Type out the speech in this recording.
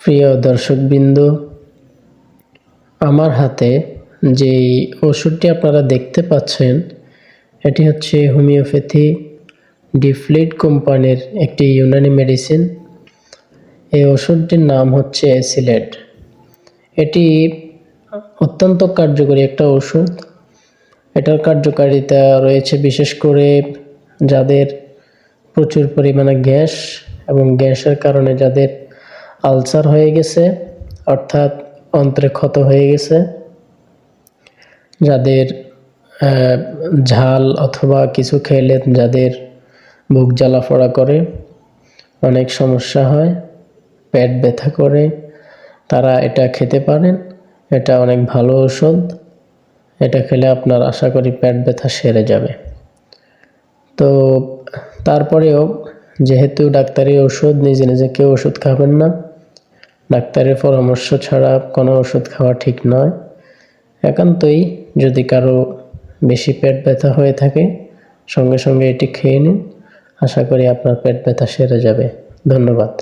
প্রিয় দর্শকবৃন্দ, আমার হাতে যেই ওষুধটি আপনারা দেখতে পাচ্ছেন এটি হচ্ছে হোমিওপ্যাথি ডিফ্লিট কোম্পানির একটি ইউনানি মেডিসিন। এই ওষুধটির নাম হচ্ছে অ্যাসিলেট। এটি অত্যন্ত কার্যকরী একটা ওষুধ। এটার কার্যকারিতা রয়েছে বিশেষ করে যাদের প্রচুর পরিমাণে গ্যাস এবং গ্যাসের কারণে যাদের আলসার হয়ে গেছে, অর্থাৎ অন্ত্রে ক্ষত হয়ে গেছে, যাদের ঝাল অথবা কিছু খেলে যাদের বুক জ্বালাফোড়া করে, অনেক সমস্যা হয়, পেট ব্যথা করে, তারা এটা খেতে পারেন। এটা অনেক ভালো ওষুধ। এটা খেলে আপনার আশা করি পেট ব্যথা সেরে যাবে। তো তারপরেও যেহেতু ডাক্তারি ওষুধ, নিজে নিজে কেউ ওষুধ খাবেন না। ডাক্তারের পরামর্শ ছাড়া কোনো ওষুধ খাওয়া ঠিক নয়। একান্তই যদি কারো বেশি পেট ব্যথা হয়ে থাকে সঙ্গে সঙ্গে এটি খেয়ে নিন। আশা করি আপনার পেট ব্যথা সেরে যাবে। ধন্যবাদ।